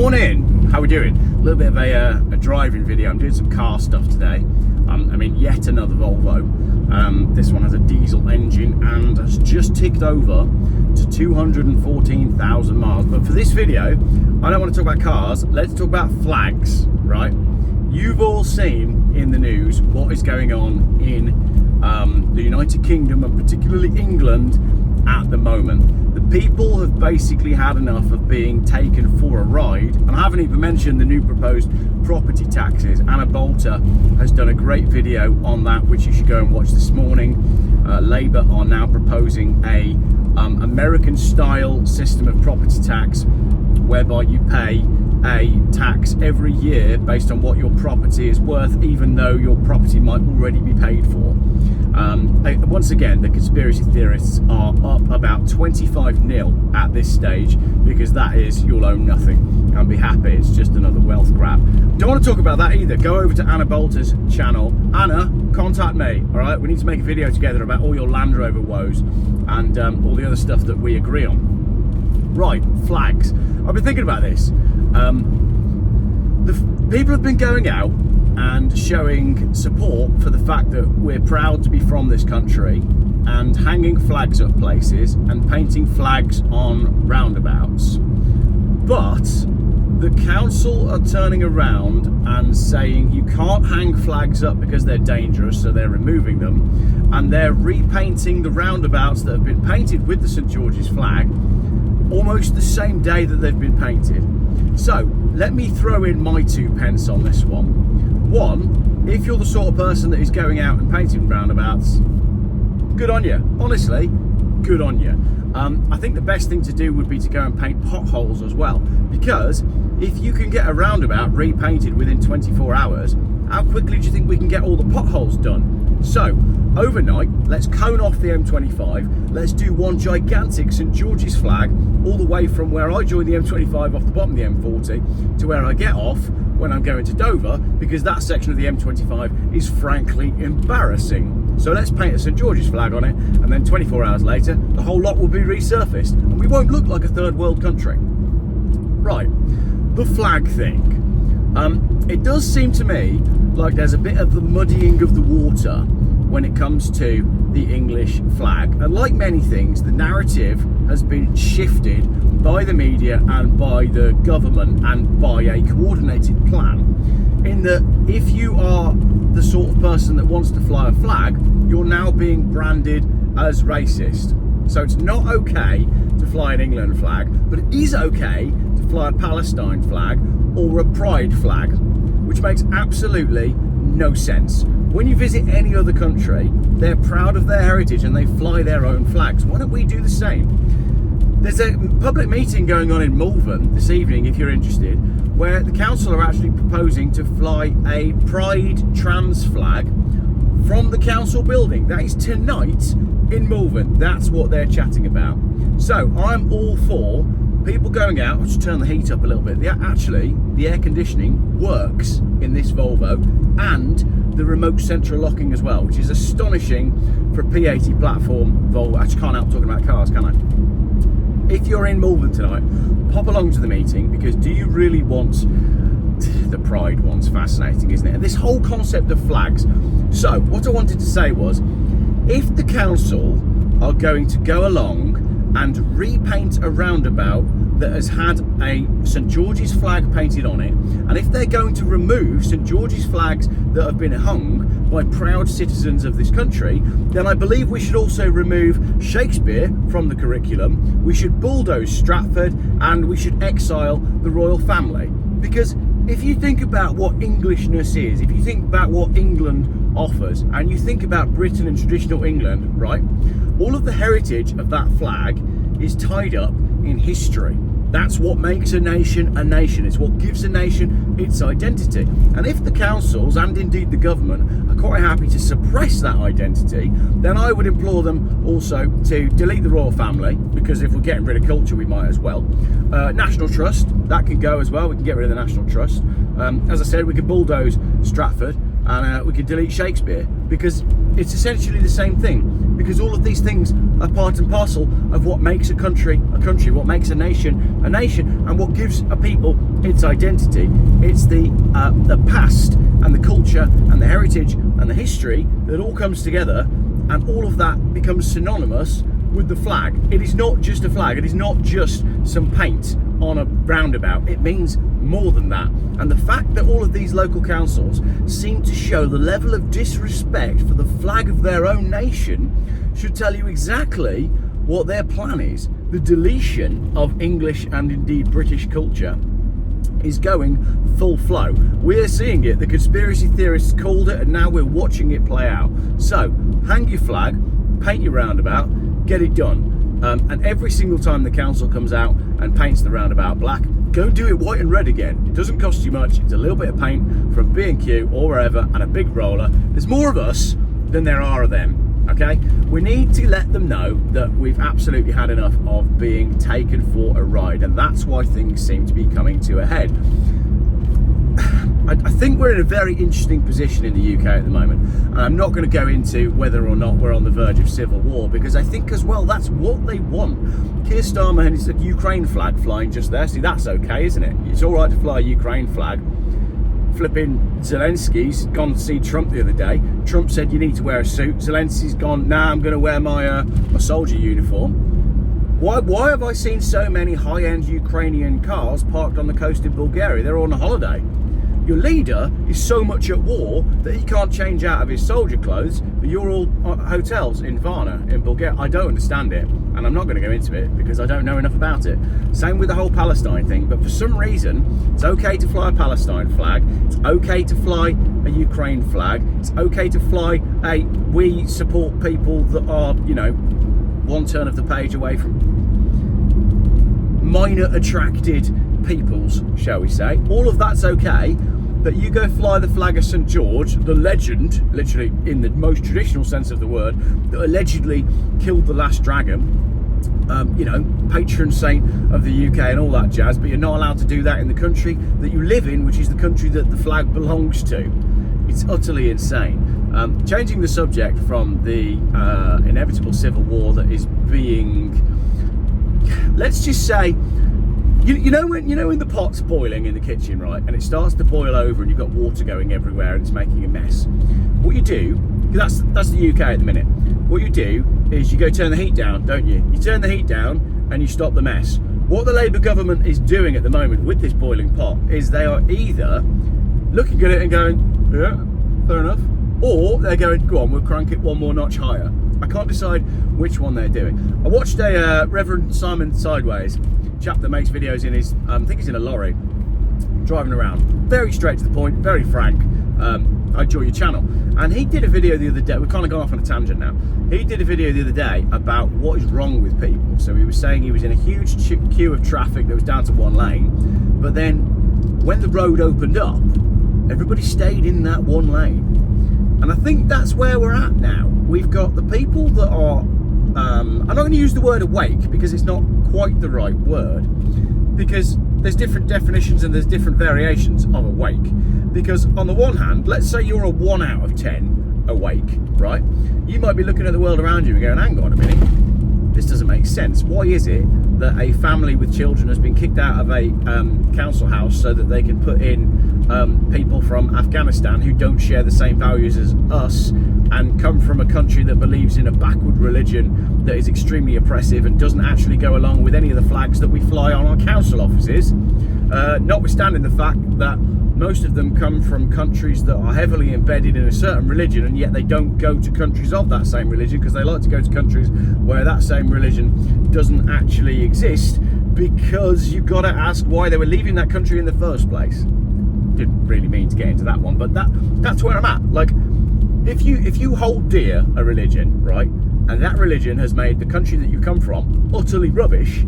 Morning, how we doing? A little bit of a driving video. I'm doing some car stuff today. I'm in yet another Volvo. This one has a diesel engine and has just ticked over to 214,000 miles. But for this video, I don't want to talk about cars. Let's talk about flags, right? You've all seen in the news what is going on in the United Kingdom and particularly England at the moment. The people have basically had enough of being taken for a ride, and I haven't even mentioned the new proposed property taxes. Anna Bolter has done a great video on that, which you should go and watch this morning. Labour are now proposing a American style system of property tax whereby you pay a tax every year based on what your property is worth, even though your property might already be paid for. Once again, the conspiracy theorists are up about 25-0 at this stage, because that is you'll own nothing and be happy. It's just another wealth grab. Don't want to talk about that either. Go over to Anna Bolter's channel. Anna, contact me, all right? We need to make a video together about all your Land Rover woes and all the other stuff that we agree on. Right, flags. I've been thinking about this. The people have been going out and showing support for the fact that we're proud to be from this country and hanging flags up places and painting flags on roundabouts. But the council are turning around and saying you can't hang flags up because they're dangerous, so they're removing them, and they're repainting the roundabouts that have been painted with the St George's flag almost the same day that they've been painted. So let me throw in my 2 pence on this one. One, if you're the sort of person that is going out and painting roundabouts, good on you. Honestly, good on you. I think the best thing to do would be to go and paint potholes as well, because if you can get a roundabout repainted within 24 hours, how quickly do you think we can get all the potholes done? So, overnight, let's cone off the M25, let's do one gigantic St George's flag all the way from where I join the M25 off the bottom of the M40 to where I get off when I'm going to Dover, because that section of the M25 is frankly embarrassing. So let's paint a St George's flag on it, and then 24 hours later, the whole lot will be resurfaced, and we won't look like a third world country. Right, the flag thing. It does seem to me like there's a bit of the muddying of the water when it comes to the English flag. And like many things, the narrative has been shifted by the media and by the government and by a coordinated plan, in that if you are the sort of person that wants to fly a flag, you're now being branded as racist. So it's not okay to fly an England flag, but it is okay to fly a Palestine flag or a pride flag, which makes absolutely no sense. When you visit any other country, they're proud of their heritage and they fly their own flags. Why don't we do the same? There's a public meeting going on in Malvern this evening, if you're interested, where the council are actually proposing to fly a pride trans flag from the council building. That is tonight in Malvern. That's what they're chatting about. So I'm all for people going out. I'll just turn the heat up a little bit. Actually, the air conditioning works in this Volvo, and the remote central locking as well, which is astonishing for a P80 platform Volvo. I just can't help talking about cars, can I? If you're in Malvern tonight, pop along to the meeting, because do you really want... The pride one's fascinating, isn't it? And this whole concept of flags. So what I wanted to say was, if the council are going to go along and repaint a roundabout that has had a St George's flag painted on it, and if they're going to remove St George's flags that have been hung by proud citizens of this country, then I believe we should also remove Shakespeare from the curriculum. We should bulldoze Stratford, and we should exile the royal family. Because if you think about what Englishness is, if you think about what England offers, and you think about Britain and traditional England, right? All of the heritage of that flag is tied up in history. That's what makes a nation a nation. It's what gives a nation its identity. And if the councils, and indeed the government, are quite happy to suppress that identity, then I would implore them also to delete the royal family, because if we're getting rid of culture, we might as well. National Trust, that can go as well. We can get rid of the National Trust. As I said, we can bulldoze Stratford. and we can delete Shakespeare, because it's essentially the same thing, because all of these things are part and parcel of what makes a country, what makes a nation, and what gives a people its identity. It's the past and the culture and the heritage and the history that all comes together, and all of that becomes synonymous with the flag. It is not just a flag, it is not just some paint on a roundabout. It means more than that. And the fact that all of these local councils seem to show the level of disrespect for the flag of their own nation should tell you exactly what their plan is. The deletion of English and indeed British culture is going full flow. We're seeing it. The conspiracy theorists called it, and now we're watching it play out. So hang your flag, paint your roundabout, get it done. And every single time the council comes out and paints the roundabout black, go and do it white and red again. It doesn't cost you much. It's a little bit of paint from B&Q or wherever, and a big roller. There's more of us than there are of them, okay? We need to let them know that we've absolutely had enough of being taken for a ride, and that's why things seem to be coming to a head. I think we're in a very interesting position in the UK at the moment. And I'm not going to go into whether or not we're on the verge of civil war, because I think as well that's what they want. Keir Starmer and his Ukraine flag flying just there. See, that's okay, isn't it? It's all right to fly a Ukraine flag. Flipping Zelensky's gone to see Trump the other day. Trump said you need to wear a suit. Zelensky's gone, nah, I'm going to wear my soldier uniform. Why have I seen so many high-end Ukrainian cars parked on the coast in Bulgaria? They're on a holiday. Your leader is so much at war that he can't change out of his soldier clothes, but you're all at hotels in Varna, in Bulgaria. I don't understand it, and I'm not going to go into it because I don't know enough about it. Same with the whole Palestine thing, but for some reason, it's okay to fly a Palestine flag, it's okay to fly a Ukraine flag, it's okay to fly we support people that are, you know, one turn of the page away from minor attracted peoples, shall we say. All of that's okay, but you go fly the flag of St. George, the legend, literally in the most traditional sense of the word, that allegedly killed the last dragon, you know, patron saint of the UK and all that jazz, but you're not allowed to do that in the country that you live in, which is the country that the flag belongs to. It's utterly insane. Changing the subject from the inevitable civil war that is being, let's just say, you know when the pot's boiling in the kitchen, right, and it starts to boil over and you've got water going everywhere and it's making a mess. What you do, that's the UK at the minute. What you do is you go turn the heat down, don't you? You turn the heat down and you stop the mess. What the Labour government is doing at the moment with this boiling pot is they are either looking at it and going, yeah, fair enough, or they're going, go on, we'll crank it one more notch higher. I can't decide which one they're doing. I watched a Reverend Simon Sideways, chap that makes videos in his, I think he's in a lorry, driving around. Very straight to the point, very frank. I enjoy your channel. And he did a video the other day, we've kind of gone off on a tangent now. He did a video the other day about what is wrong with people. So he was saying he was in a huge queue of traffic that was down to one lane, but then when the road opened up, everybody stayed in that one lane. And I think that's where we're at now. We've got the people that are, I'm not going to use the word awake because it's not quite the right word, because there's different definitions and there's different variations of awake. Because on the one hand, let's say you're a 1 out of 10 awake, right? You might be looking at the world around you and going, hang on a minute, this doesn't make sense. Why is it that a family with children has been kicked out of a council house so that they can put in people from Afghanistan who don't share the same values as us and come from a country that believes in a backward religion that is extremely oppressive and doesn't actually go along with any of the flags that we fly on our council offices, notwithstanding the fact that most of them come from countries that are heavily embedded in a certain religion, and yet they don't go to countries of that same religion because they like to go to countries where that same religion doesn't actually exist, because you've got to ask why they were leaving that country in the first place. Didn't really mean to get into that one, but that's where I'm at. Like, if you hold dear a religion, right, and that religion has made the country that you come from utterly rubbish,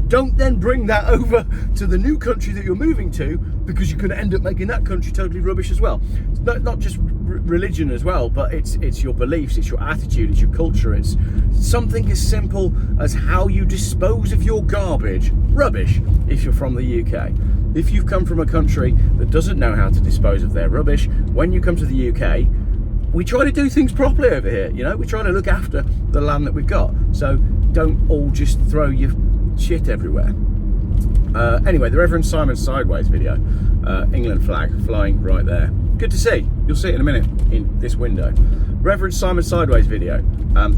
don't then bring that over to the new country that you're moving to, because you're going to end up making that country totally rubbish as well. It's not just religion as well, but it's your beliefs, it's your attitude, it's your culture, it's something as simple as how you dispose of your garbage. Rubbish, if you're from the UK. If you've come from a country that doesn't know how to dispose of their rubbish, when you come to the UK, we try to do things properly over here, you know, we try to look after the land that we've got. So don't all just throw your shit everywhere. Anyway, the Reverend Simon Sideways video, England flag flying right there. Good to see. You'll see it in a minute in this window. Reverend Simon Sideways video,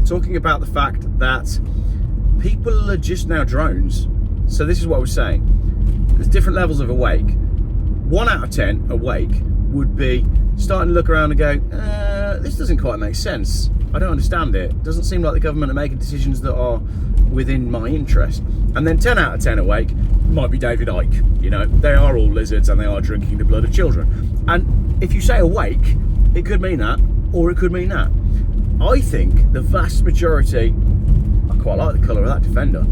talking about the fact that people are just now drones. So this is what I was saying. There's different levels of awake. 1 out of 10 awake would be starting to look around and go, this doesn't quite make sense. I don't understand it. It doesn't seem like the government are making decisions that are within my interest. And then 10 out of 10 awake might be David Icke. You know, they are all lizards and they are drinking the blood of children. And if you say awake, it could mean that, or it could mean that. I think the vast majority, I quite like the colour of that Defender.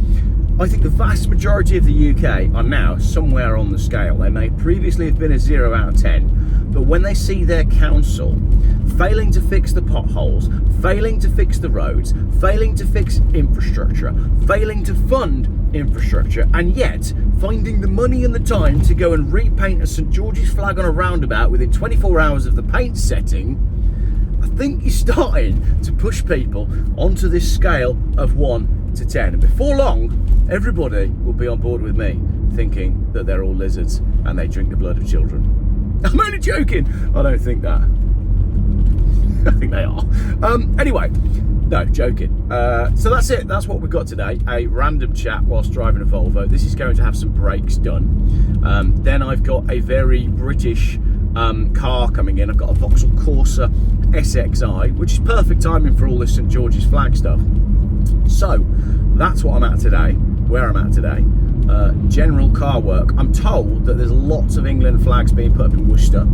I think the vast majority of the UK are now somewhere on the scale. They may previously have been a 0 out of 10, but when they see their council failing to fix the potholes, failing to fix the roads, failing to fix infrastructure, failing to fund infrastructure, and yet finding the money and the time to go and repaint a St George's flag on a roundabout within 24 hours of the paint setting, I think you're starting to push people onto this scale of 1 to 10. And before long, everybody will be on board with me, thinking that they're all lizards and they drink the blood of children. I'm only joking. I don't think that. I think they are. Anyway, no, joking. So that's it. That's what we've got today. A random chat whilst driving a Volvo. This is going to have some brakes done. Then I've got a very British car coming in. I've got a Vauxhall Corsa SXI, which is perfect timing for all this St George's flag stuff. So that's what I'm at today, where I'm at today. General car work. I'm told that there's lots of England flags being put up in Worcester.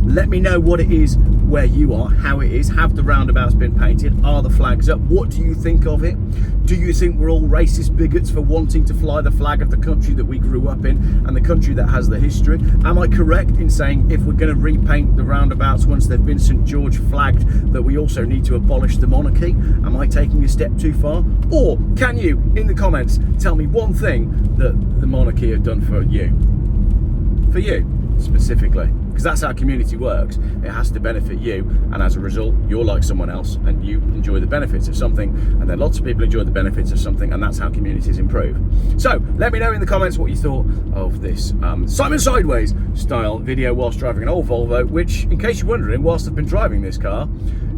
Let me know what it is where you are, how it is. Have the roundabouts been painted? Are the flags up? What do you think of it? Do you think we're all racist bigots for wanting to fly the flag of the country that we grew up in and the country that has the history? Am I correct in saying if we're going to repaint the roundabouts once they've been St George flagged, that we also need to abolish the monarchy? Am I taking a step too far? Or can you, in the comments, tell me one thing that the monarchy have done for you? For you, specifically. Because that's how community works. It has to benefit you, and as a result, you're like someone else and you enjoy the benefits of something, and then lots of people enjoy the benefits of something, and that's how communities improve. So let me know in the comments what you thought of this Simon Sideways style video whilst driving an old Volvo, which, in case you're wondering, whilst I've been driving this car,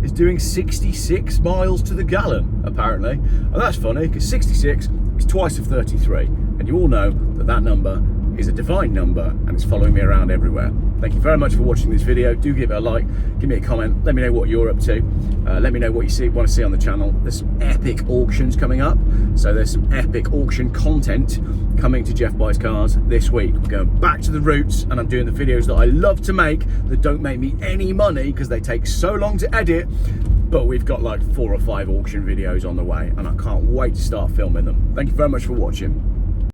is doing 66 miles to the gallon, apparently. And that's funny, because 66 is twice of 33, and you all know that that number is a divine number, and it's following me around everywhere. Thank you very much for watching this video. Do give it a like, give me a comment, let me know what you're up to, let me know what you want to see on the channel. There's some epic auctions coming up, so there's some epic auction content coming to Jeff Buys Cars this week. We're going back to the roots, and I'm doing the videos that I love to make that don't make me any money because they take so long to edit, but we've got like 4 or 5 auction videos on the way, and I can't wait to start filming them. Thank you very much for watching.